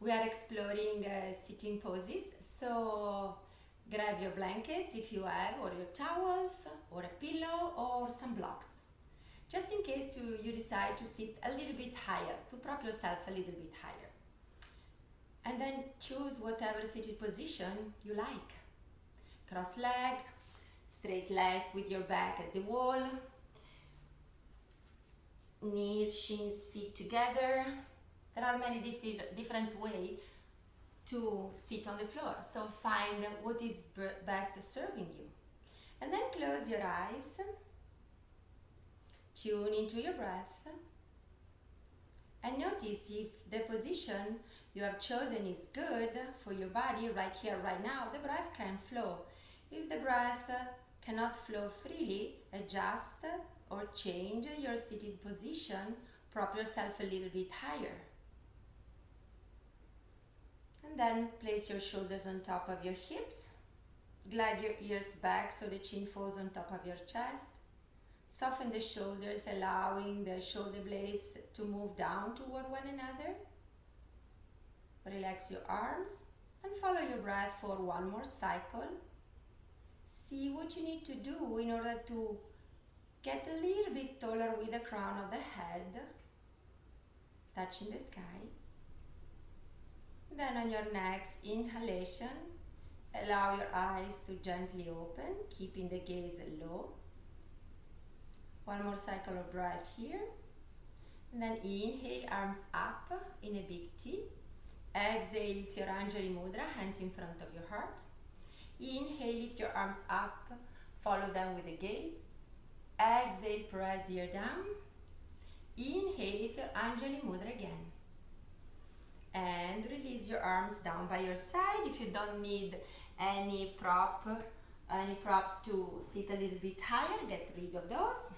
We are exploring sitting poses, so grab your blankets if you have, or your towels, or a pillow, or some blocks. Just in case you decide to sit a little bit higher, to prop yourself a little bit higher. And then choose whatever seated position you like. Cross leg, straight legs with your back at the wall, knees, shins, feet together. There are many different ways to sit on the floor, so find what is best serving you. And then close your eyes, tune into your breath, and notice if the position you have chosen is good for your body right here, right now. The breath can flow. If the breath cannot flow freely, adjust or change your sitting position, prop yourself a little bit higher. And then place your shoulders on top of your hips. Glide your ears back so the chin falls on top of your chest. Soften the shoulders, allowing the shoulder blades to move down toward one another. Relax your arms and follow your breath for one more cycle. See what you need to do in order to get a little bit taller with the crown of the head, touching the sky. Then on your next inhalation, allow your eyes to gently open, keeping the gaze low. One more cycle of breath here. And then inhale, arms up in a big T. Exhale, it's your Anjali Mudra, hands in front of your heart. Inhale, lift your arms up, follow them with the gaze. Exhale, press the ear down. Inhale, it's your Anjali Mudra again. And release your arms down by your side. If you don't need any props to sit a little bit higher, get rid of those.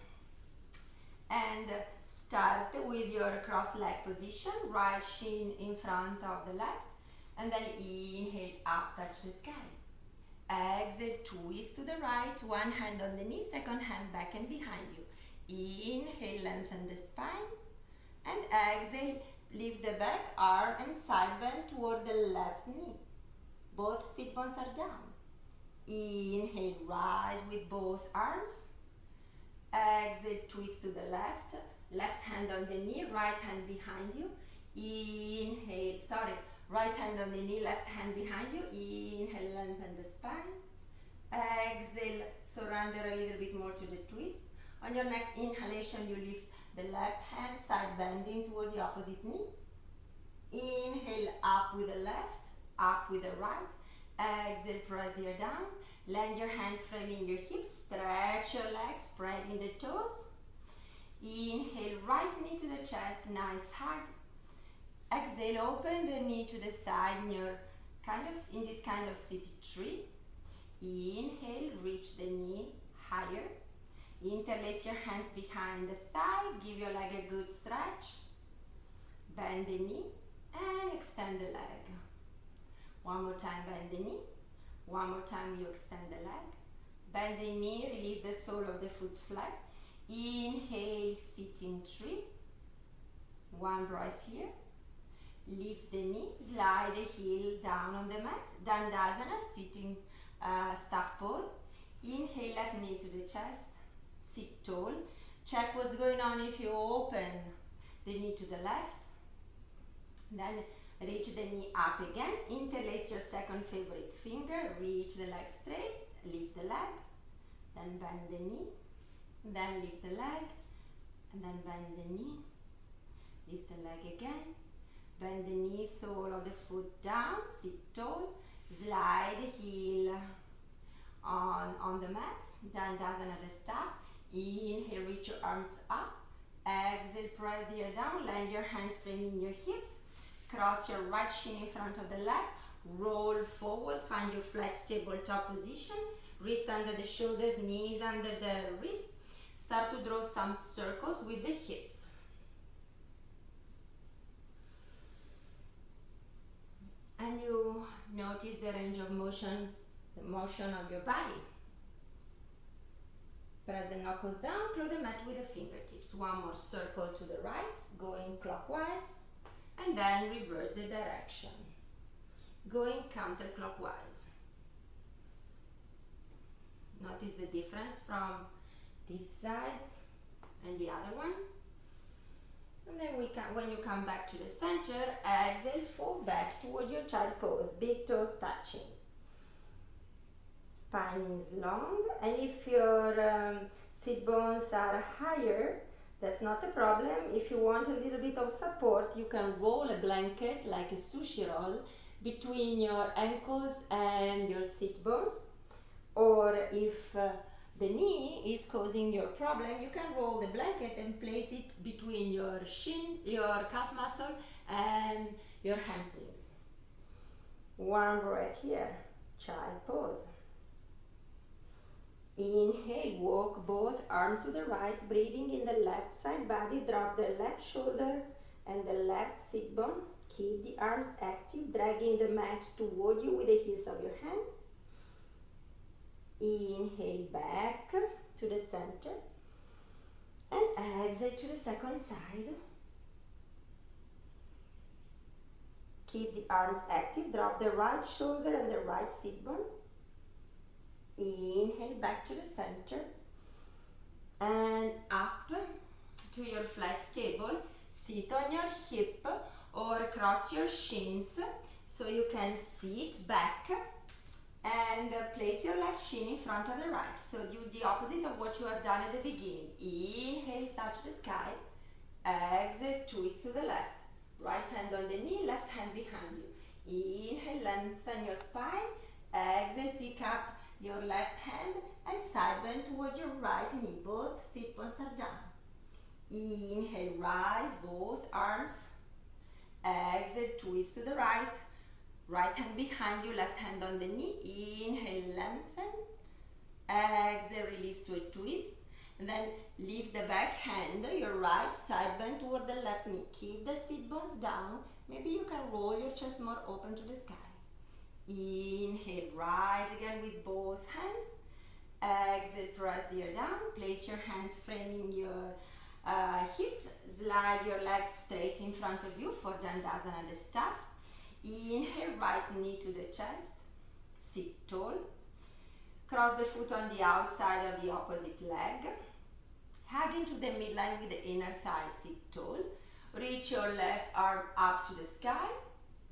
And start with your cross leg position, right shin in front of the left. And then inhale, up, touch the sky. Exhale, twist to the right, one hand on the knee, second hand back and behind you. Inhale, lengthen the spine. And exhale, lift the back arm and side bend toward the left knee. Both sit bones are down. Inhale, rise with both arms. Exhale, twist to the left. Left hand on the knee, right hand behind you. Inhale, right hand on the knee, left hand behind you. Inhale, lengthen the spine. Exhale, surrender a little bit more to the twist. On your next inhalation, you lift the left hand, side bending toward the opposite knee. Inhale, up with the left, up with the right. Exhale, press the ear down. Land your hands framing your hips. Stretch your legs, spreading the toes. Inhale, right knee to the chest, nice hug. Exhale, open the knee to the side in this kind of seated tree. Inhale, reach the knee higher. Interlace your hands behind the thigh. Give your leg a good stretch. Bend the knee and extend the leg. One more time, bend the knee. One more time, you extend the leg. Bend the knee, release the sole of the foot flat. Inhale, sitting tree. One breath here. Lift the knee, slide the heel down on the mat. Dandasana, sitting staff pose. Inhale, left knee to the chest. Sit tall. Check what's going on if you open the knee to the left. Then reach the knee up again. Interlace your second favorite finger. Reach the leg straight. Lift the leg. Then bend the knee. Then lift the leg. And then bend the knee. Lift the leg again. Bend the knee, sole of the foot down. Sit tall. Slide the heel on the mat. Dandasana the staff. Inhale, reach your arms up. Exhale, press the ear down. Land your hands framing your hips. Cross your right shin in front of the left. Roll forward. Find your flat tabletop position. Wrist under the shoulders, knees under the wrist. Start to draw some circles with the hips. And you notice the range of motions, the motion of your body. Press the knuckles down, claw the mat with the fingertips. One more circle to the right, going clockwise. and then reverse the direction, going counterclockwise. Notice the difference from this side and the other one. And then when you come back to the center, exhale, fall back toward your child pose, big toes touching. Spine is long, and if your sit bones are higher, that's not a problem. If you want a little bit of support, you can roll a blanket like a sushi roll between your ankles and your sit bones. Or if the knee is causing your problem, you can roll the blanket and place it between your shin, your calf muscle, and your hamstrings. One breath here, child pose. Inhale, walk both arms to the right, breathing in the left side body, drop the left shoulder and the left sit bone. Keep the arms active, dragging the mat toward you with the heels of your hands. Inhale back to the center and exhale to the second side. Keep the arms active, drop the right shoulder and the right sit bone. Inhale back to the center and up to your flat table. Sit on your hip or cross your shins so you can sit back and place your left shin in front of the right. So do the opposite of what you have done at the beginning. Inhale, touch the sky. Exhale, twist to the left. Right hand on the knee, left hand behind you. Inhale, lengthen your spine. Exhale, pick up your left hand and side bend towards your right knee. Both sit bones are down. Inhale, rise both arms. Exhale, twist to the right. Right hand behind you, left hand on the knee. Inhale, lengthen. Exhale, release to a twist. And then lift the back hand, your right side bend toward the left knee. Keep the sit bones down. Maybe you can roll your chest more open to the sky. Inhale, rise again with both hands. Exhale, press the ear down. Place your hands framing your hips. Slide your legs straight in front of you for Dandasana, the staff. Inhale, right knee to the chest. Sit tall. Cross the foot on the outside of the opposite leg. Hug into the midline with the inner thigh. Sit tall. Reach your left arm up to the sky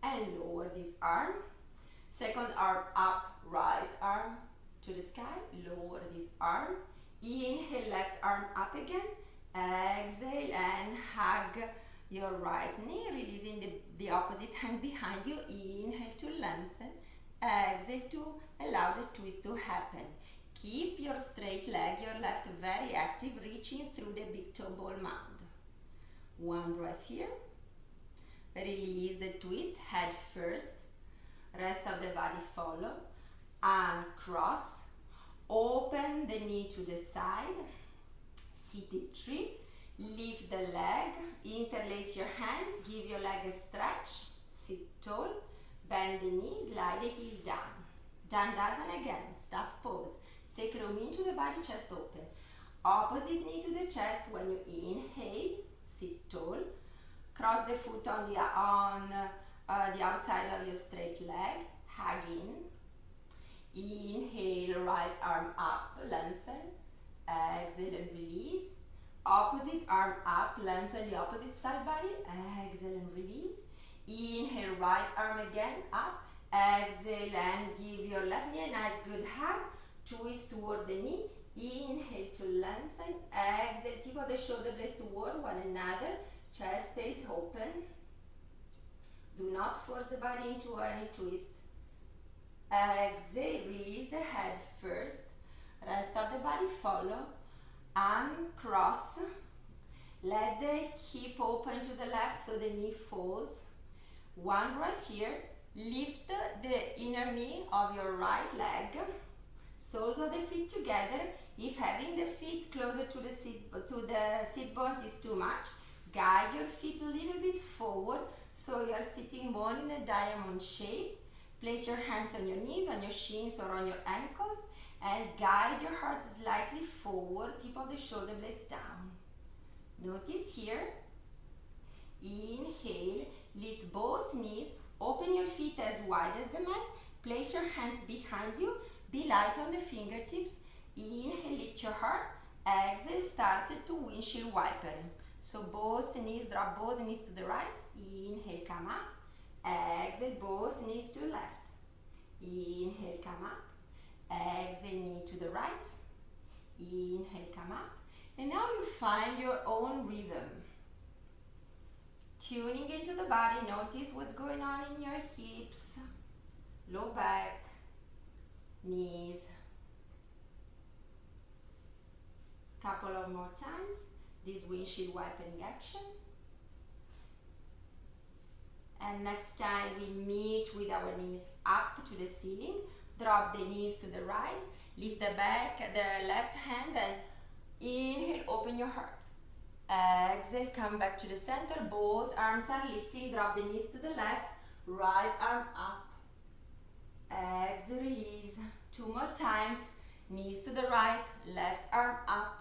and lower this arm. Second arm up, right arm to the sky, lower this arm. Inhale, left arm up again. Exhale and hug your right knee, releasing the opposite hand behind you. Inhale to lengthen. Exhale to allow the twist to happen. Keep your straight leg, your left very active, reaching through the big toe ball mound. One breath here. Release the twist, head first. Rest of the body follow. Uncross. Open the knee to the side. Seated tree. Lift the leg. Interlace your hands. Give your leg a stretch. Sit tall. Bend the knee. Slide the heel down. Dandasana again. Staff pose. Sacrum into the body, chest open. Opposite knee to the chest when you inhale. Sit tall. Cross the foot on the outside of your straight leg. Hug in. Inhale, right arm up, lengthen. Exhale and release. Opposite arm up, lengthen the opposite side body. Exhale and release. Inhale, right arm again up. Exhale and give your left knee a nice good hug. Twist toward the knee. Inhale to lengthen. Exhale, tip of the shoulder blades toward one another. Chest stays open. Do not force the body into any twist. Exhale, release the head first. Rest of the body follow. Uncross. Let the hip open to the left so the knee falls. One breath here. Lift the inner knee of your right leg. Soles of the feet together. If having the feet closer to the sit bones is too much, guide your feet a little bit forward so you are sitting more in a diamond shape. Place your hands on your knees, on your shins or on your ankles and guide your heart slightly forward, tip of the shoulder blades down. Notice here, Inhale, lift both knees, open your feet as wide as the mat, place your hands behind you, be light on the fingertips. Inhale, lift your heart. Exhale, start to windshield wiper. So both knees, drop both knees to the right. Inhale, come up. Exhale, both knees to left. Inhale, come up. Exhale, knee to the right. Inhale, come up. And now you find your own rhythm. Tuning into the body, notice what's going on in your hips, low back, knees. Couple of more times, this windshield wipering action. And next time we meet with our knees up to the ceiling, drop the knees to the right, lift the back, the left hand, and inhale, open your heart. Exhale, come back to the center, both arms are lifting, drop the knees to the left, right arm up. Exhale, release. 2 more times, knees to the right, left arm up.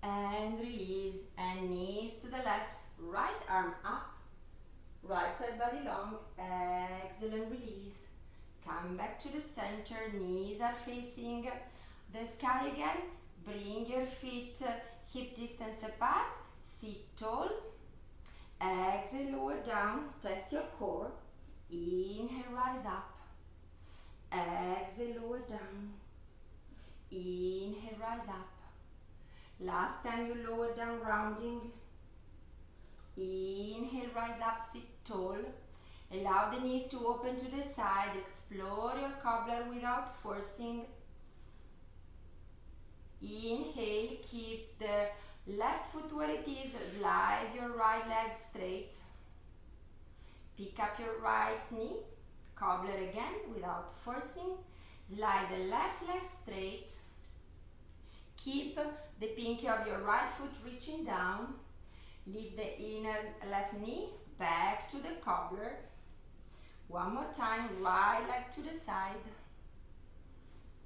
And release, and knees to the left, right arm up. Right side body long, exhale and release. Come back to the center, knees are facing the sky again. Bring your feet hip distance apart, sit tall. Exhale, lower down, test your core. Inhale, rise up. Exhale, lower down. Inhale, rise up. Last time you lower down, rounding. Inhale, rise up, sit tall. Allow the knees to open to the side. Explore your cobbler without forcing. Inhale, keep the left foot where it is. Slide your right leg straight. Pick up your right knee. Cobbler again without forcing. Slide the left leg straight. Keep the pinky of your right foot reaching down. Lift the inner left knee back to the cobbler. One more time, right leg to the side.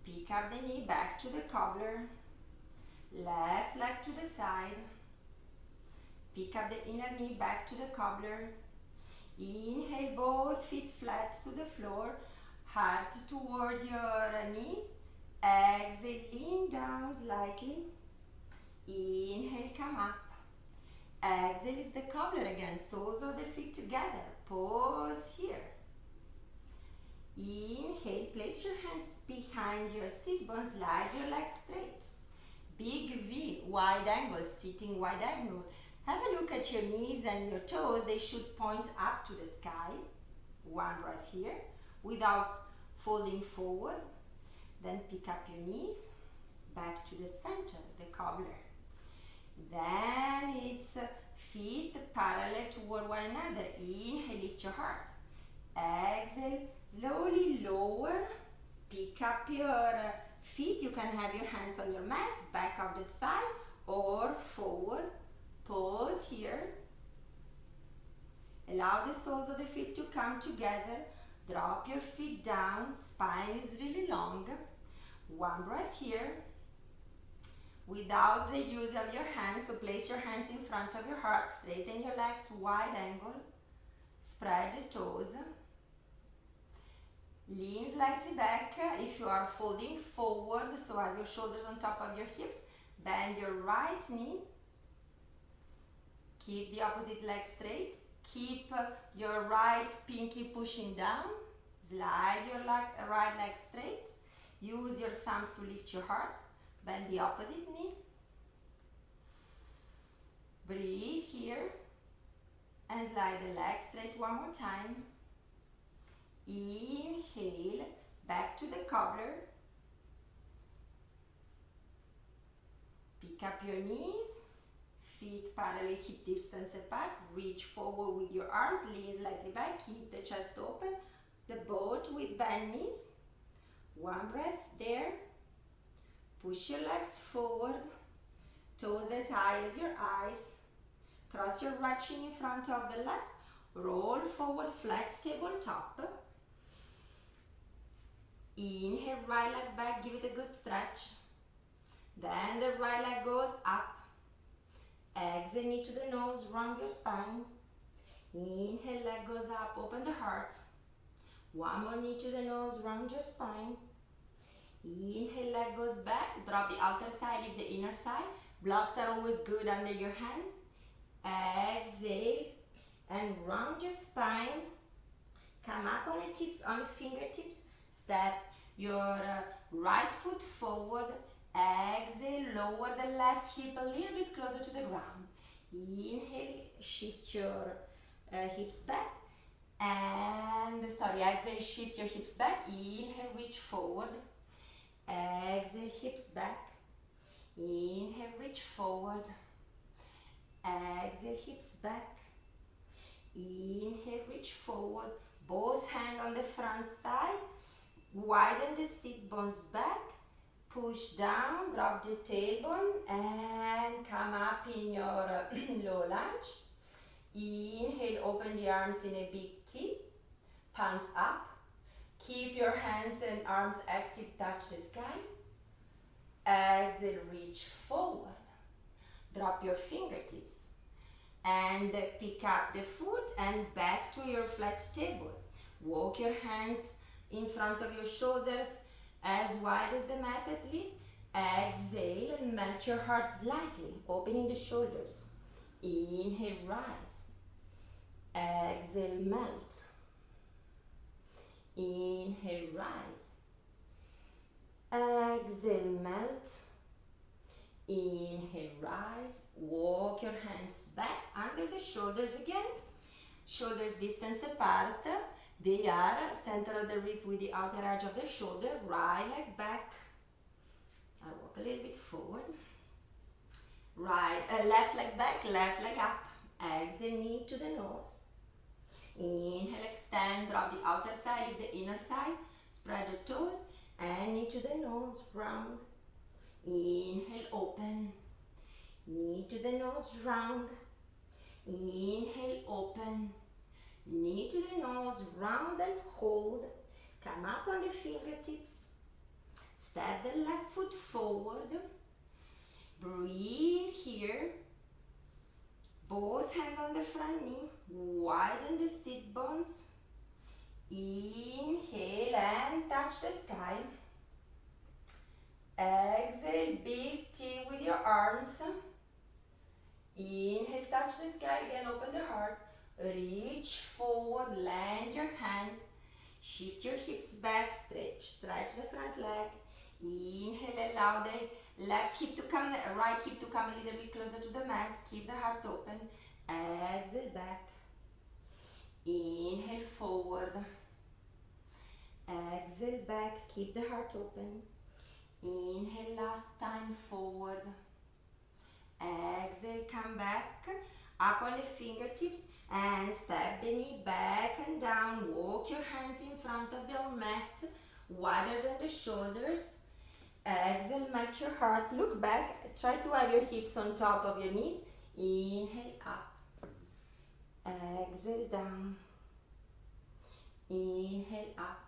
Pick up the knee back to the cobbler. Left leg to the side. Pick up the inner knee back to the cobbler. Inhale, both feet flat to the floor. Heart toward your knees. Exhale, lean down slightly. Inhale, come up. Exhale is the cobbler again. Soles of the feet together. Pause here. Inhale, place your hands behind your sit bones. Slide your legs straight. Big V, wide angle, sitting wide angle. Have a look at your knees and your toes. They should point up to the sky. One breath here without folding forward. Then pick up your knees back to the center, the cobbler. Then it's feet parallel toward one another. Inhale, lift your heart. Exhale, slowly lower. Pick up your feet. You can have your hands on your mats, back of the thigh or forward. Pause here. Allow the soles of the feet to come together. Drop your feet down. Spine is really long. One breath here. Without the use of your hands, so place your hands in front of your heart. Straighten your legs, wide angle. Spread the toes. Lean slightly back if you are folding forward, so have your shoulders on top of your hips. Bend your right knee. Keep the opposite leg straight. Keep your right pinky pushing down. Slide your right leg straight. Use your thumbs to lift your heart. Bend the opposite knee. Breathe here. And slide the leg straight one more time. Inhale, back to the cobbler. Pick up your knees. Feet parallel, hip distance apart. Reach forward with your arms. Lean slightly back. Keep the chest open. The boat with bent knees. One breath there. Push your legs forward. Toes as high as your eyes. Cross your right shin in front of the left. Roll forward, flat tabletop. Inhale, right leg back. Give it a good stretch. Then the right leg goes up. Exhale, knee to the nose, round your spine. Inhale, leg goes up, open the heart. One more knee to the nose, round your spine. Inhale, leg goes back, drop the outer thigh, lift the inner thigh. Blocks are always good under your hands. Exhale and round your spine. Come up on the fingertips. Step your right foot forward. Exhale, lower the left hip a little bit closer to the ground. Inhale, shift your hips back. Exhale, shift your hips back. Inhale, reach forward. Exhale, hips back. Inhale, reach forward. Exhale, hips back. Inhale, reach forward. Both hands on the front thigh. Widen the sit bones back. Push down, drop the tailbone and come up in your low lunge. Inhale, open the arms in a big T. Palms up. Keep your hands and arms active, touch the sky. Exhale, reach forward. Drop your fingertips. And pick up the foot and back to your flat table. Walk your hands in front of your shoulders as wide as the mat at least. Exhale and melt your heart slightly, opening the shoulders. Inhale, rise. Exhale, melt. Inhale, rise. Exhale, melt. Inhale, rise. Walk your hands back under the shoulders again. Shoulders distance apart. They are center of the wrist with the outer edge of the shoulder. Right leg back. I walk a little bit forward. Left leg back, left leg up. Exhale, knee to the nose. Inhale, extend, drop the outer thigh, lift the inner thigh. Spread the toes and knee to the nose, round. Inhale, open. Knee to the nose, round. Inhale, open. Knee to the nose, round and hold. Come up on the fingertips. Step the left foot forward. Breathe here. Both hands on the front knee. Widen the sit bones. Inhale and touch the sky. Exhale, big T with your arms. Inhale, touch the sky again, open the heart. Reach forward, land your hands. Shift your hips back, stretch the front leg. Inhale, allow the right hip to come a little bit closer to the mat. Keep the heart open. Exhale, back. Inhale, forward. Exhale, back. Keep the heart open. Inhale, last time, forward. Exhale, come back. Up on the fingertips and step the knee back and down. Walk your hands in front of your mat, wider than the shoulders. Exhale, match your heart. Look back. Try to have your hips on top of your knees. Inhale, up. Exhale, down. Inhale, up.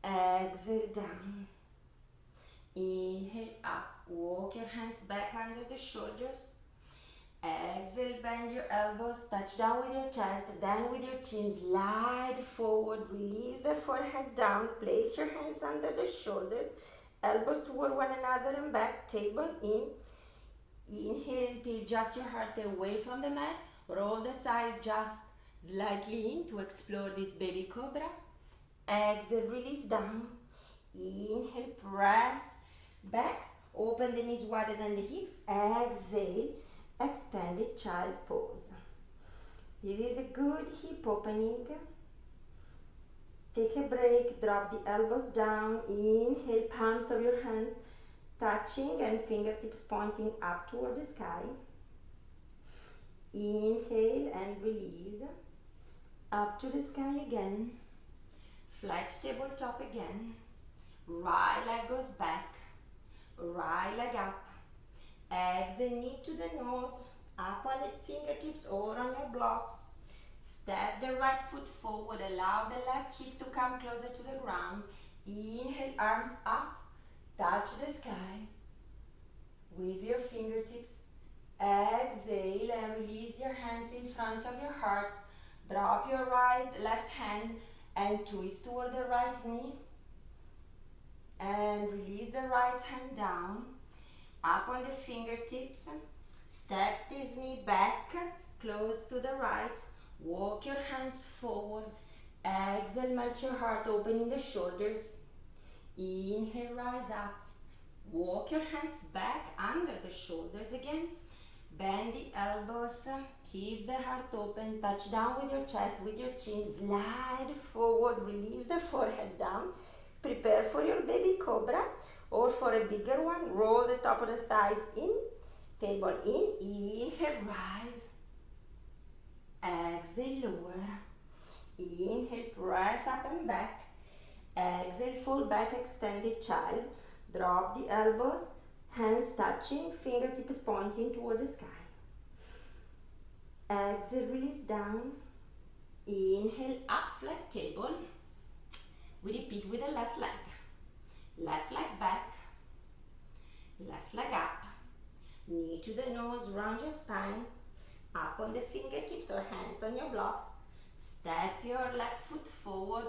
Exhale, down. Inhale, up. Walk your hands back under the shoulders. Exhale, bend your elbows, touch down with your chest, then with your chin, slide forward, release the forehead down, place your hands under the shoulders, elbows toward one another and back, tailbone in. Inhale and peel just your heart away from the mat, roll the thighs just slightly in to explore this baby cobra. Exhale, release down. Inhale, press back, open the knees wider than the hips. Exhale, extended child pose. This is a good hip opening. Take a break, drop the elbows down. Inhale, palms of your hands touching and fingertips pointing up toward the sky. Inhale and release. Up to the sky again. Flat tabletop again. Right leg goes back. Right leg up. Exhale, knee to the nose. Up on the fingertips or on your blocks. Step the right foot forward. Allow the left hip to come closer to the ground. Inhale, arms up. Touch the sky with your fingertips. Exhale and release your hands in front of your heart. Drop your left hand and twist toward the right knee. And release the right hand down. Up on the fingertips. Step this knee back, close to the right. Walk your hands forward. Exhale, melt your heart, opening the shoulders. Inhale, rise up. Walk your hands back under the shoulders again. Bend the elbows. Keep the heart open. Touch down with your chest, with your chin. Slide forward. Release the forehead down. Prepare for your baby cobra or for a bigger one. Roll the top of the thighs in. Table in. Inhale, rise. Exhale, lower. Inhale, press up and back. Exhale, fall back, extended child. Drop the elbows, hands touching, fingertips pointing toward the sky. Exhale, release down. Inhale, up, flat table. We repeat with the left leg. Left leg back. Left leg up. Knee to the nose, round your spine. Up on the fingertips or hands on your blocks. Step your left foot forward.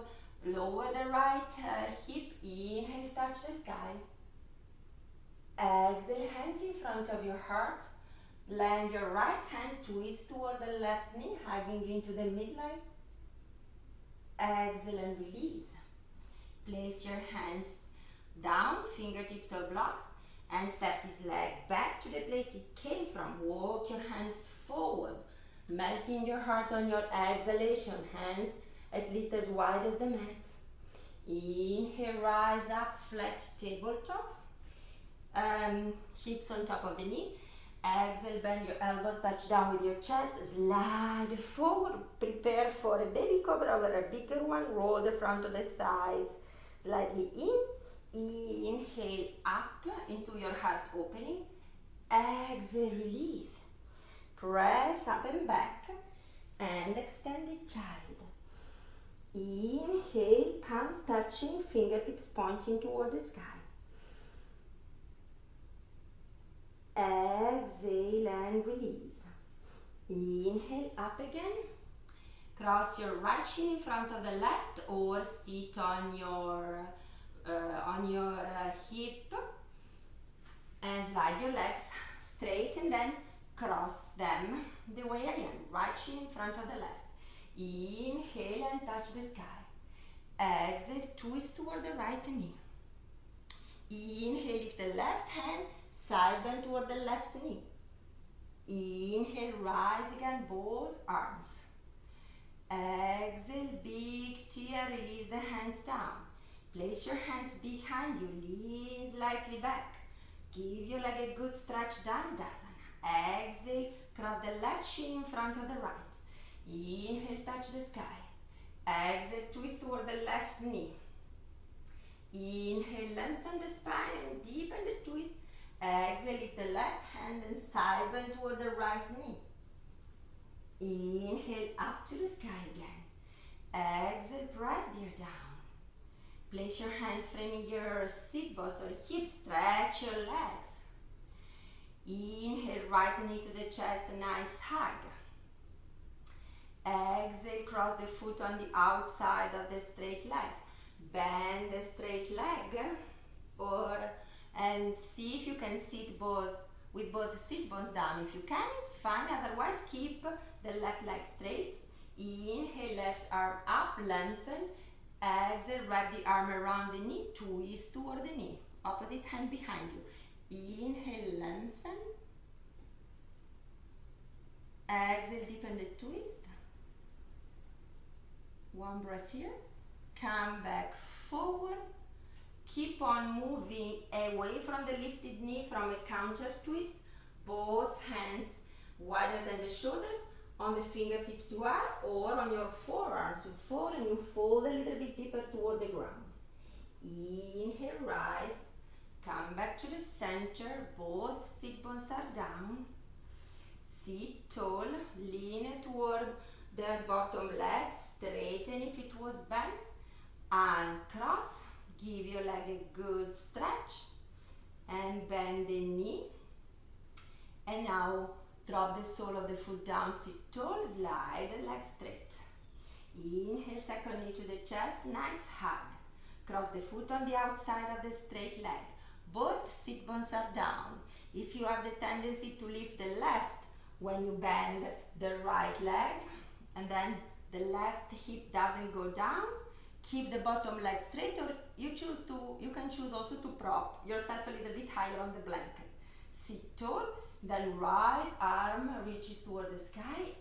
Lower the right hip. Inhale, touch the sky. Exhale, hands in front of your heart. Land your right hand, twist toward the left knee, hugging into the midline. Exhale and release. Place your hands down, fingertips or blocks, and step this leg back to the place it came from. Walk your hands forward, melting your heart on your exhalation. Hands at least as wide as the mat. Inhale, rise up, flat tabletop. Hips on top of the knees. Exhale, bend your elbows, touch down with your chest. Slide forward. Prepare for a baby cobra or a bigger one. Roll the front of the thighs slightly in. Inhale, up into your heart opening. Exhale, release. Press up and back. And extended child. Inhale, palms touching, fingertips pointing toward the sky. Exhale and release. Inhale, up again. Cross your right shin in front of the left or sit on your hip and slide your legs straight and then cross them the way I am. Right shin in front of the left. Inhale and touch the sky. Exhale, twist toward the right knee. Inhale, lift the left hand, side bend toward the left knee. Inhale, rise again, both arms. Exhale, big tear, release the hands down. Place your hands behind you, lean slightly back. Give your leg a good stretch, Dandasana. Exhale, cross the left shin in front of the right. Inhale, touch the sky. Exhale, twist toward the left knee. Inhale, lengthen the spine and deepen the twist. Exhale, lift the left hand and side bend toward the right knee. Inhale, up to the sky again. Exhale, press the ear down. Place your hands framing your sit bones or hips. Stretch your legs. Inhale, right knee to the chest, a nice hug. Exhale, cross the foot on the outside of the straight leg. Bend the straight leg and see if you can sit with both sit bones down. If you can, it's fine. Otherwise, keep the left leg straight. Inhale, left arm up, lengthen. Exhale, wrap the arm around the knee, twist toward the knee. Opposite hand behind you. Inhale, lengthen. Exhale, deepen the twist. One breath here. Come back forward. Keep on moving away from the lifted knee from a counter twist. Both hands wider than the shoulders. On the fingertips you are, or on your forearms you fall and you fold a little bit deeper toward the ground. Inhale, rise. Come back to the center. Both sit bones are down. Sit tall. Lean toward the bottom leg. Straighten if it was bent. And cross. Give your leg a good stretch. And bend the knee. And now Drop the sole of the foot down, sit tall, slide the leg straight. Inhale, second knee to the chest, nice hug. Cross the foot on the outside of the straight leg. Both sit bones are down. If you have the tendency to lift the left when you bend the right leg, and then the left hip doesn't go down, keep the bottom leg straight, or you can choose also to prop yourself a little bit higher on the blanket. Sit tall, then right arm reaches toward the sky.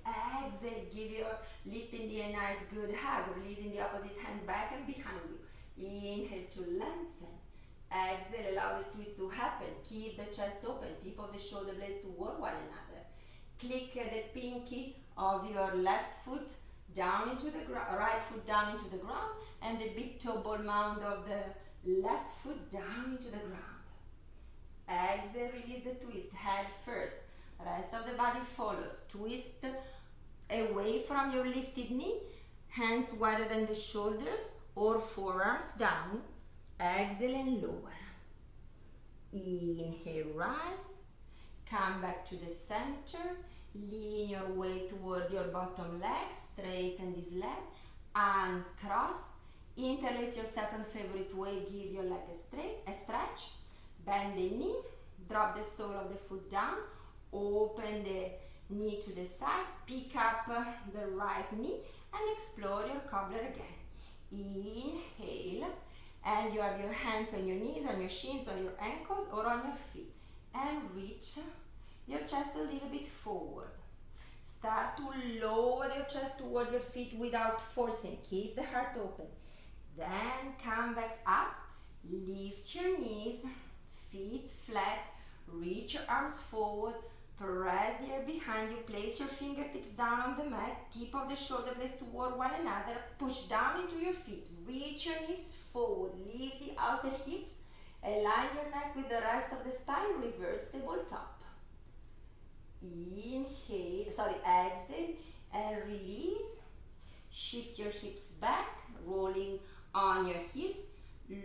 Exhale, lifting the nice good hug, releasing the opposite hand back and behind you. Inhale to lengthen. Exhale, allow the twist to happen. Keep the chest open, tip of the shoulder blades toward one another. Click the pinky of your left foot down into the right foot down into the ground, and the big toe ball mound of the left foot down into the ground. Exhale, release the twist, head first. Rest of the body follows. Twist away from your lifted knee, hands wider than the shoulders or forearms down. Exhale and lower. Inhale, rise. Come back to the center. Lean your way toward your bottom leg. Straighten this leg. Uncross. Interlace your second favorite way. Give your leg a stretch. Bend the knee. Drop the sole of the foot down. Open the knee to the side. Pick up the right knee and explore your cobbler again. Inhale. And you have your hands on your knees, on your shins, on your ankles, or on your feet. And reach your chest a little bit forward. Start to lower your chest toward your feet without forcing. Keep the heart open. Then come back up. Lift your knees, feet flat. Reach your arms forward. Press the air behind you. Place your fingertips down on the mat. Tip of the shoulder blades toward one another. Push down into your feet. Reach your knees forward. Lift the outer hips. Align your neck with the rest of the spine. Reverse tabletop. Exhale and release. Shift your hips back, rolling on your heels.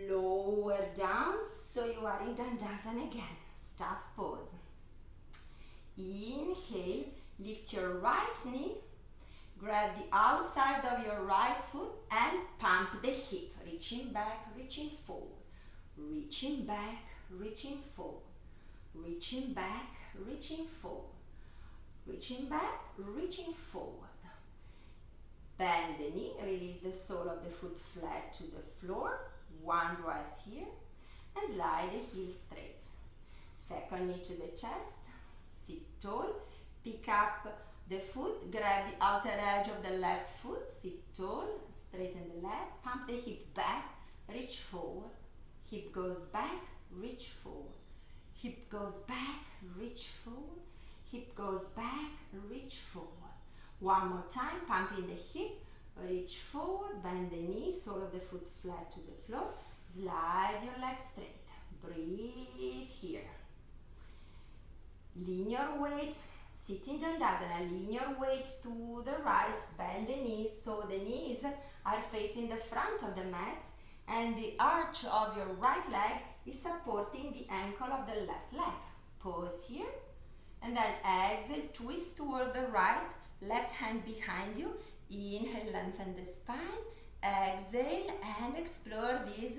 Lower down so you are in Dandasana again. Staff pose. Inhale, lift your right knee, grab the outside of your right foot and pump the hip, reaching back, reaching forward, reaching back, reaching forward, reaching back, reaching forward, reaching back, reaching forward. Bend the knee, release the sole of the foot flat to the floor, one breath here, and slide the heel straight. Second knee to the chest. Sit tall, pick up the foot, grab the outer edge of the left foot, sit tall, straighten the leg, pump the hip back, reach forward, hip goes back, reach forward, hip goes back, reach forward, hip goes back, reach forward. One more time, pumping the hip, reach forward, bend the knee, sole of the foot flat to the floor, slide your leg straight, breathe here. Lean your weight, sitting Dandasana, lean your weight to the right, bend the knees so the knees are facing the front of the mat and the arch of your right leg is supporting the ankle of the left leg. Pause here and then exhale, twist toward the right, left hand behind you. Inhale, lengthen the spine, exhale and explore this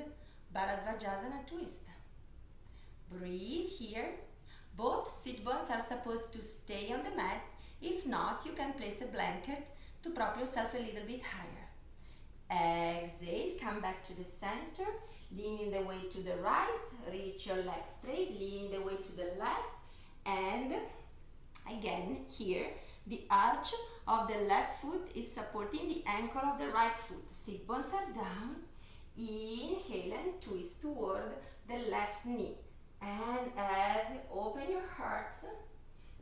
Bharadvajasana twist. Breathe here. Both sit bones are supposed to stay on the mat. If not, you can place a blanket to prop yourself a little bit higher. Exhale, come back to the center, leaning the weight to the right, reach your leg straight, lean the weight to the left, and again here, the arch of the left foot is supporting the ankle of the right foot. Sit bones are down. Inhale and twist toward the left knee. And open your heart,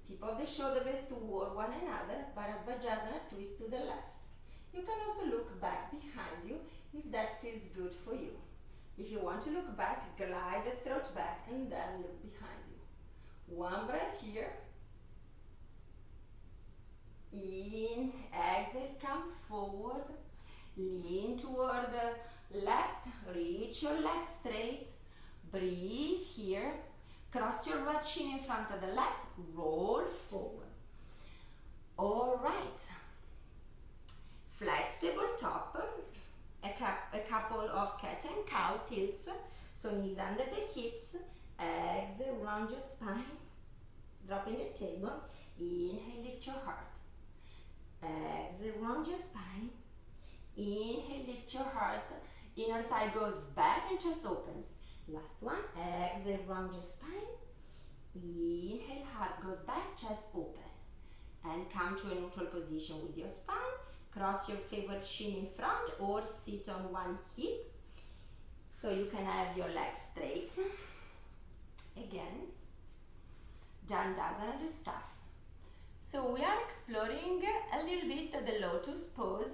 tip of the shoulder blades toward one another, Bharadvajasana, twist to the left. You can also look back behind you if that feels good for you. If you want to look back, glide the throat back and then look behind you. One breath here. In, exhale, come forward, lean toward the left, reach your leg straight. Breathe here. Cross your right shin in front of the left. Roll forward. All right. Flat tabletop. A couple of cat and cow tilts. So knees under the hips. Exhale, round your spine. Dropping the table. Inhale, lift your heart. Exhale, round your spine. Inhale, lift your heart. Inner thigh goes back and chest opens. Last one. Exhale, round your spine. Inhale, heart goes back, chest opens. And come to a neutral position with your spine. Cross your favorite shin in front or sit on one hip. So you can have your legs straight. Again, Dandasana stuff. So we are exploring a little bit the lotus pose.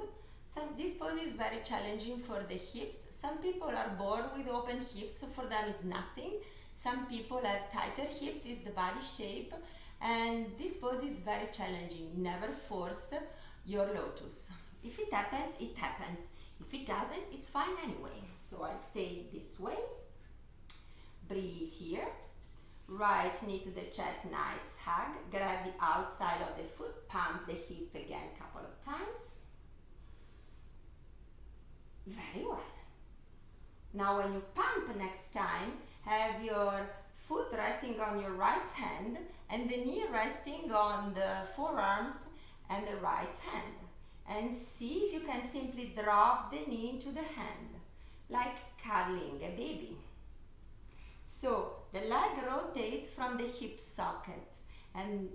This pose is very challenging for the hips. Some people are born with open hips, so for them is nothing. Some people have tighter hips, is the body shape, and this pose is very challenging. Never force your lotus. If it happens, it happens. If it doesn't, it's fine anyway. So I'll stay this way. Breathe here. Right knee to the chest, nice hug. Grab the outside of the foot, pump the hip again a couple of times. Very well. Now when you pump next time, have your foot resting on your right hand and the knee resting on the forearms and the right hand. And see if you can simply drop the knee into the hand, like cuddling a baby. So the leg rotates from the hip socket, and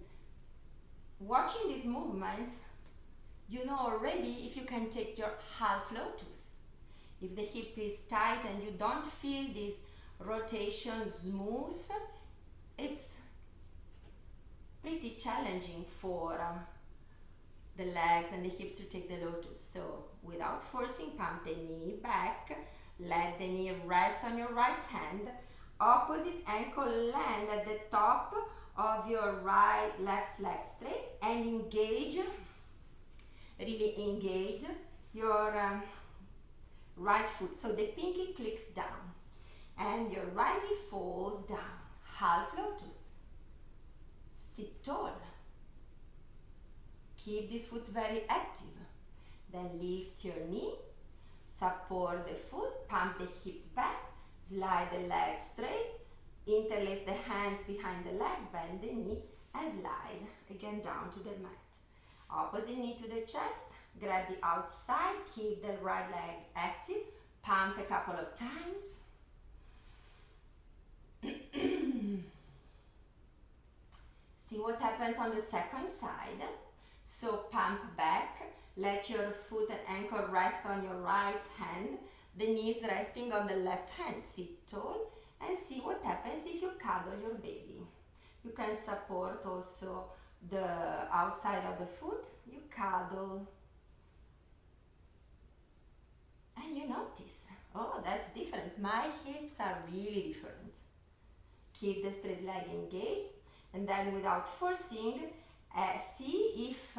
watching this movement, you know already if you can take your half lotus. If the hip is tight and you don't feel this rotation smooth, it's pretty challenging for the legs and the hips to take the lotus. So without forcing, pump the knee back, let the knee rest on your right hand, opposite ankle land at the top of your left leg straight, and engage, really engage your right foot. So the pinky clicks down and your right knee falls down. Half lotus. Sit tall. Keep this foot very active. Then lift your knee, support the foot, pump the hip back, slide the leg straight, interlace the hands behind the leg, bend the knee and slide again down to the mat. Opposite knee to the chest, grab the outside, keep the right leg active, pump a couple of times. See what happens on the second side. So pump back, let your foot and ankle rest on your right hand, the knees resting on the left hand. Sit tall and see what happens if you cuddle your baby. You can support also the outside of the foot. You cuddle and you notice, oh, that's different. My hips are really different. Keep the straight leg engaged, and then without forcing, see if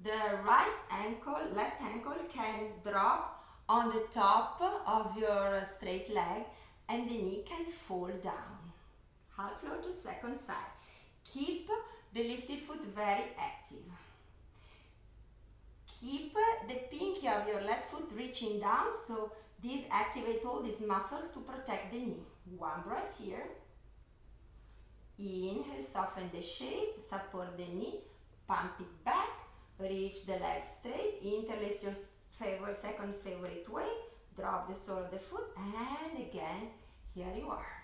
the right ankle, left ankle can drop on the top of your straight leg and the knee can fall down. Half lotus, second side. Keep the lifted foot very active. Keep the pinky of your left foot reaching down, so this activates all these muscles to protect the knee. One breath here. Inhale, soften the shape, support the knee, pump it back, reach the leg straight, interlace your second favorite way, drop the sole of the foot, and again, here you are.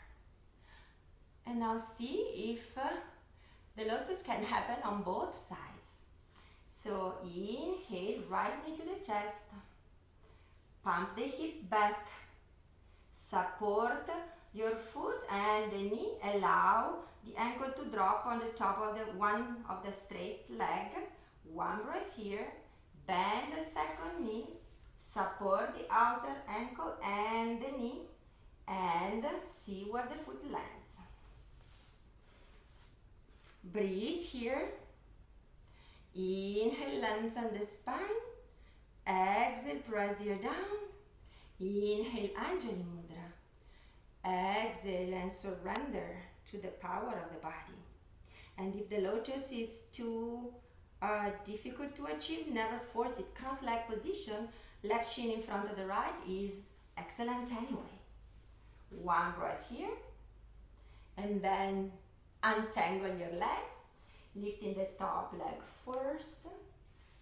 And now see if the lotus can happen on both sides. So inhale, right knee to the chest, pump the hip back, support your foot and the knee, allow the ankle to drop on the top of one of the straight leg. One breath here, bend the second knee, support the outer ankle and the knee, and see where the foot lands. Breathe here. Inhale, lengthen the spine. Exhale, press the ear down. Inhale, Anjali Mudra. Exhale and surrender to the power of the body. And if the lotus is too difficult to achieve, never force it. Cross leg position, left shin in front of the right is excellent anyway. One breath here, and then untangle your legs, lifting the top leg first,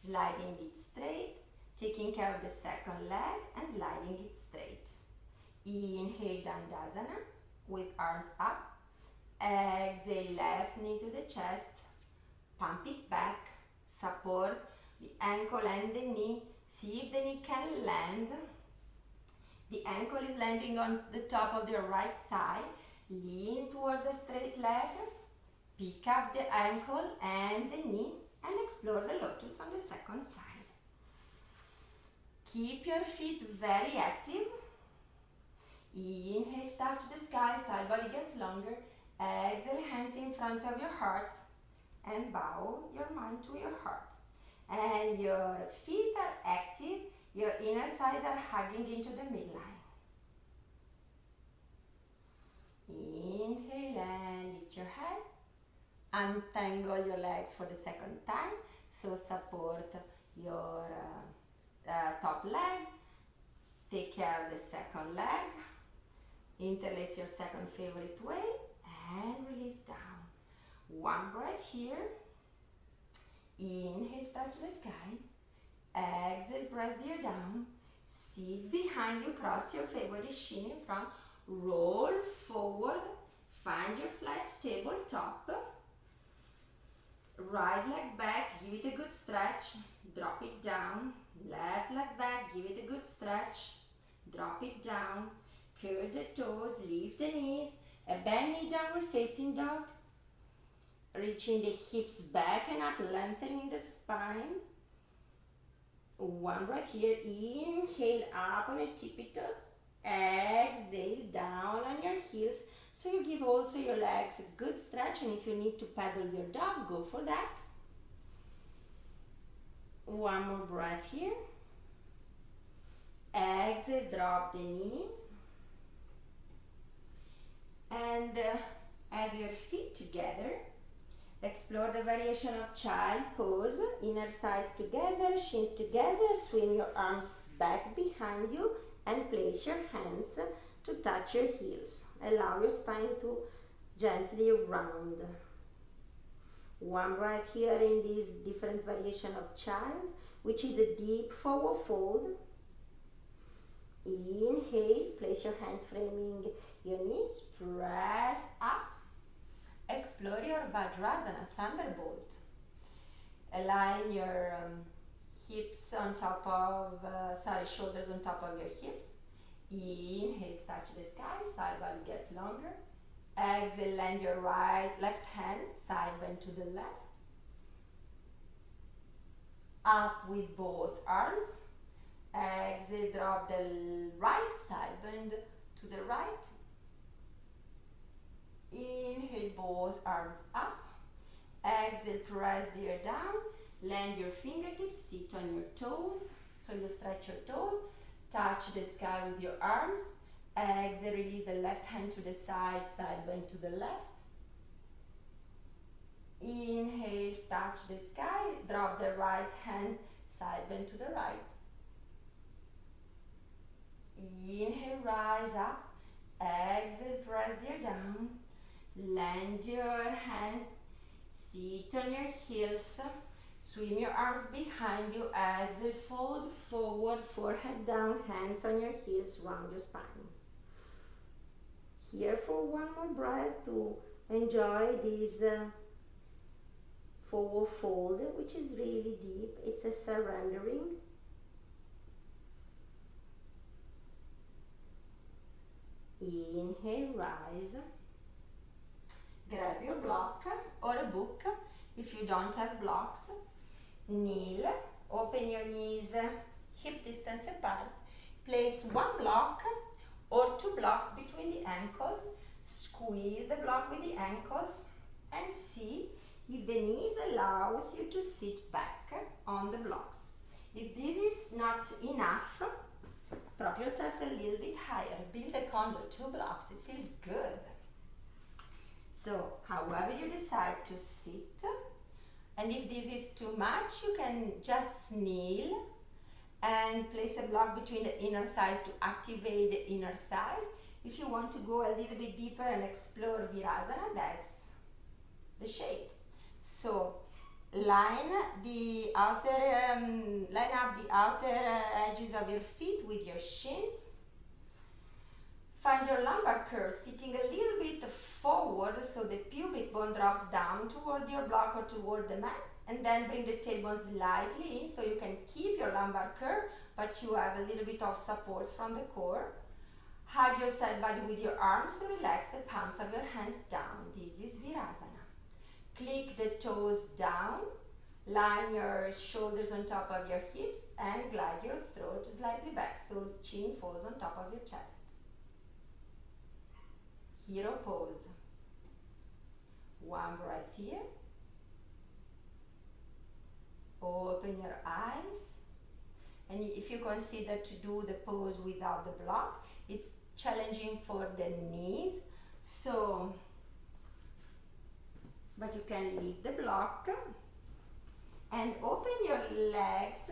sliding it straight, taking care of the second leg and sliding it straight. Inhale, Dandasana with arms up. Exhale, left knee to the chest, pump it back, support the ankle and the knee. See if the knee can land. The ankle is landing on the top of your right thigh. Lean toward the straight leg. Pick up the ankle and the knee and explore the lotus on the second side. Keep your feet very active. Inhale, touch the sky, side body gets longer. Exhale, hands in front of your heart and bow your mind to your heart. And your feet are active, your inner thighs are hugging into the midline. Inhale and lift your head. Untangle your legs for the second time. So support your top leg. Take care of the second leg. Interlace your second favorite way and release down. One breath here. Inhale, touch the sky. Exhale, press the ear down. Sit behind you, cross your favorite shin in front. Roll forward. Find your flat tabletop. Right leg back, give it a good stretch. Drop it down. Left leg back, give it a good stretch. Drop it down. Curl the toes, lift the knees. A bend knee, downward facing dog. Reaching the hips back and up, lengthening the spine. One breath here. Inhale up on your tippy toes. Exhale down on your heels. So you give also your legs a good stretch, and if you need to paddle your dog, go for that. One more breath here. Exhale, drop the knees. And have your feet together. Explore the variation of child pose. Inner thighs together, shins together. Swing your arms back behind you and place your hands to touch your heels. Allow your spine to gently round. One breath here in this different variation of child, which is a deep forward fold. Inhale, place your hands framing your knees, press up. Explore your Vajrasana, Thunderbolt. Align your hips on top of, shoulders on top of your hips. Inhale, touch the sky, side body gets longer. Exhale, land your left hand, side bend to the left. Up with both arms. Exhale, drop the right side bend to the right. Inhale, both arms up. Exhale, press the ear down. Land your fingertips, sit on your toes. So you stretch your toes. Touch the sky with your arms. Exhale, release the left hand to the side, side bend to the left. Inhale, touch the sky. Drop the right hand, side bend to the right. Inhale, rise up. Exhale, press the ear down. Land your hands, sit on your heels, swing your arms behind you. Exhale, fold forward, forehead down, hands on your heels, round your spine. Here for one more breath to enjoy this forward fold, which is really deep. It's a surrendering. Inhale, rise. Grab your block or a book if you don't have blocks. Kneel, open your knees hip distance apart. Place one block or two blocks between the ankles. Squeeze the block with the ankles and see if the knees allows you to sit back on the blocks. If this is not enough, prop yourself a little bit higher. Build a condo, 2 blocks. It feels good. So, however you decide to sit, And if this is too much, you can just kneel and place a block between the inner thighs to activate the inner thighs. If you want to go a little bit deeper and explore Virasana, that's the shape. So line up the outer edges of your feet with your shins. Find your lumbar curve sitting a little bit forward so the pubic bone drops down toward your block or toward the mat, and then bring the tailbone slightly in so you can keep your lumbar curve but you have a little bit of support from the core. Hug your side body with your arms to relax the palms of your hands down. This is Virasana. Click the toes down, line your shoulders on top of your hips and glide your throat slightly back so chin falls on top of your chest. Hero pose. One breath here. Open your eyes. And if you consider to do the pose without the block, it's challenging for the knees. So, but you can leave the block and open your legs,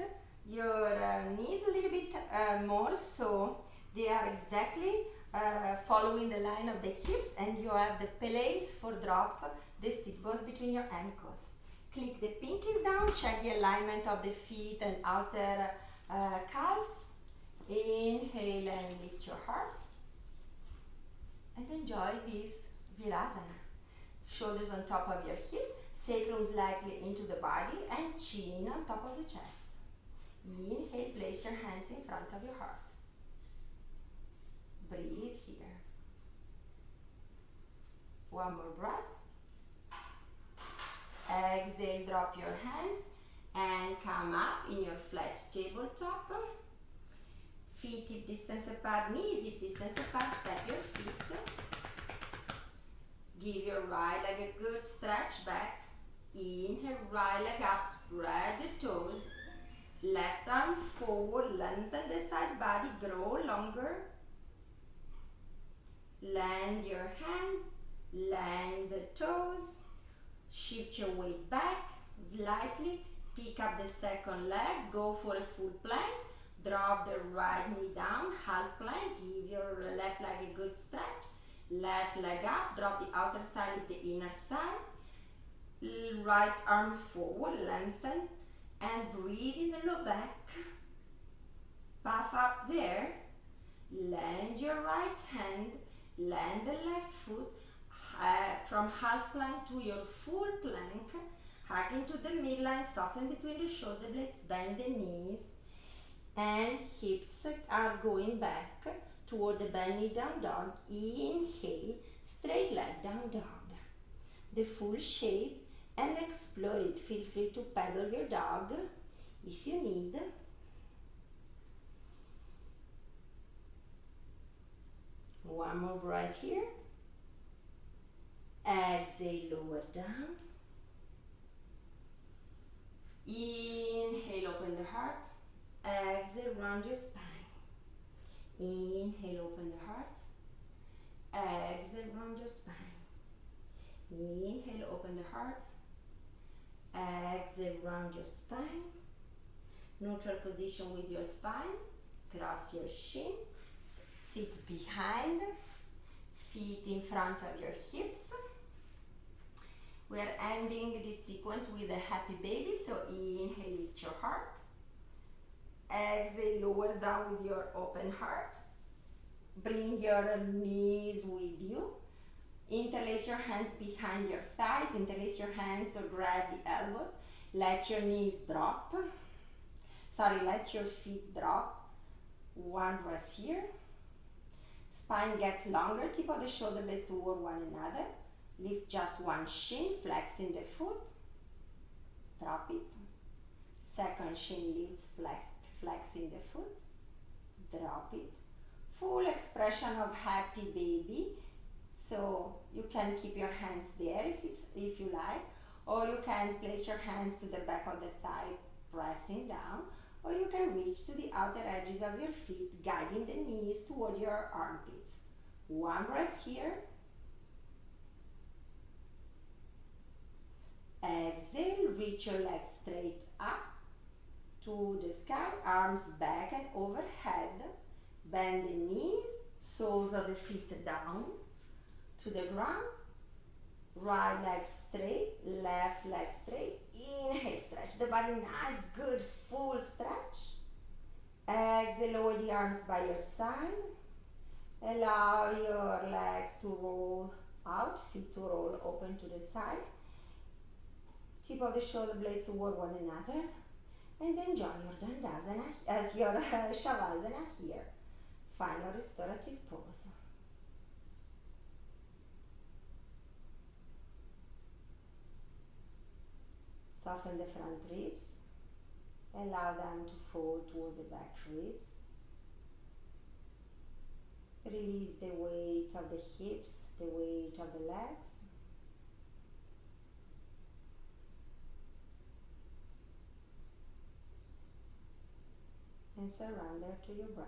your knees a little bit more so they are exactly following the line of the hips, and you have the place for drop the sit bones between your ankles. Click the pinkies down, check the alignment of the feet and outer calves. Inhale and lift your heart and enjoy this Virasana. Shoulders on top of your hips, sacrum slightly into the body and chin on top of the chest. Inhale, place your hands in front of your heart. Breathe here. One more breath. Exhale, drop your hands and come up in your flat tabletop. Feet hip distance apart, knees hip distance apart, tap your feet. Give your right leg a good stretch back. Inhale, right leg up, spread the toes. Left arm forward, lengthen the side body, grow longer. Land your hand, land the toes, shift your weight back slightly, pick up the second leg, go for a full plank, drop the right knee down, half plank, give your left leg a good stretch, left leg up, drop the outer thigh with the inner thigh, right arm forward, lengthen, and breathe in the low back, puff up there, land your right hand, land the left foot from half plank to your full plank. Hug into the midline, soften between the shoulder blades, bend the knees, and hips are going back toward the bend knee down dog. Inhale, straight leg down dog. The full shape, and explore it. Feel free to pedal your dog if you need. One more breath here. Exhale, lower down. Inhale, open the heart. Exhale, round your spine. Inhale, open the heart. Exhale, round your spine. Inhale, open the heart. Exhale, round your spine. Neutral position with your spine. Cross your shin. Sit behind, feet in front of your hips. We are ending this sequence with a happy baby, so inhale, lift your heart. Exhale, lower down with your open heart. Bring your knees with you. Interlace your hands behind your thighs, interlace your hands or grab the elbows. Let your knees drop. Let your feet drop. One breath here. Spine gets longer, tip of the shoulder blades toward one another. Lift just one shin, flexing the foot. Drop it. Second shin lifts, flexing the foot. Drop it. Full expression of happy baby. So you can keep your hands there if you like, or you can place your hands to the back of the thigh, pressing down, or you can reach to the outer edges of your feet, guiding the knees toward your armpits. One breath here. Exhale, reach your legs straight up to the sky, arms back and overhead. Bend the knees, soles of the feet down to the ground. Right leg straight, left leg straight. Inhale, stretch the body, nice, good, full stretch. Exhale, lower the arms by your side. Allow your legs to roll out, feet to roll open to the side. Tip of the shoulder blades toward one another. And enjoy your Dandasana, as your Shavasana here. Final restorative pose. Soften the front ribs. Allow them to fold toward the back ribs. Release the weight of the hips, the weight of the legs. And surrender to your breath.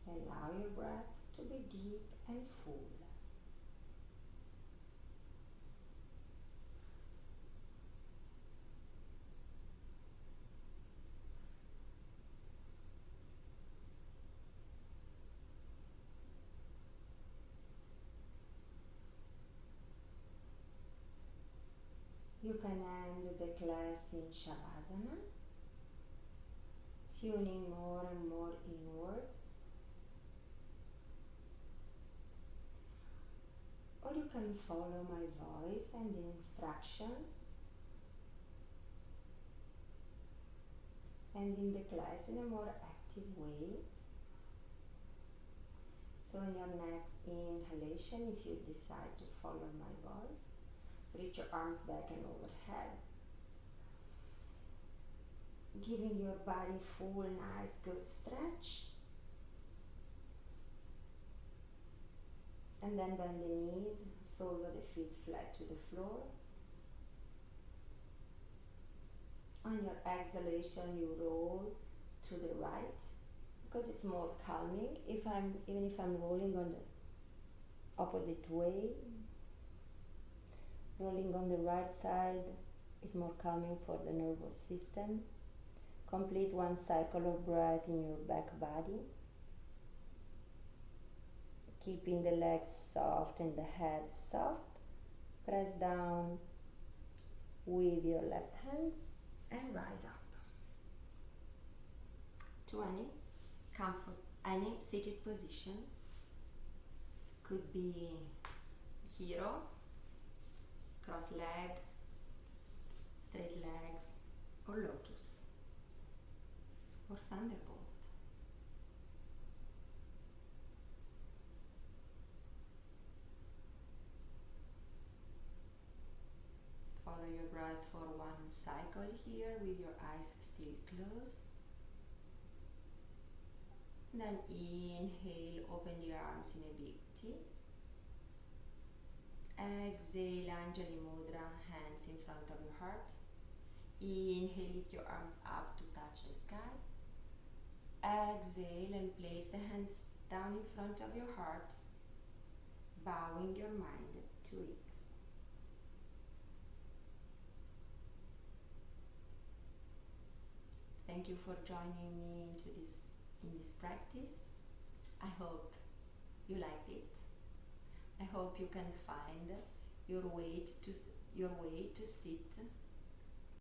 Allow your breath to be deep and full. You can end the class in Shavasana, tuning more and more inward. Or you can follow my voice and the instructions, ending the class in a more active way. So in your next inhalation, if you decide to follow my voice, reach your arms back and overhead, giving your body full, nice, good stretch. And then bend the knees, soles of the feet flat to the floor. On your exhalation, you roll to the right because it's more calming. Even if I'm rolling on the opposite way, rolling on the right side is more calming for the nervous system. Complete one cycle of breath in your back body, keeping the legs soft and the head soft. Press down with your left hand and rise up to any seated position. Could be hero, cross leg, straight legs, or lotus, or thunderbolt. Follow your breath for one cycle here with your eyes still closed. And then inhale, open the arms in a big T. Exhale, Anjali Mudra, hands in front of your heart. Inhale, lift your arms up to touch the sky. Exhale and place the hands down in front of your heart, bowing your mind to it. Thank you for joining me in this practice. I hope you liked it. I hope you can find your way to sit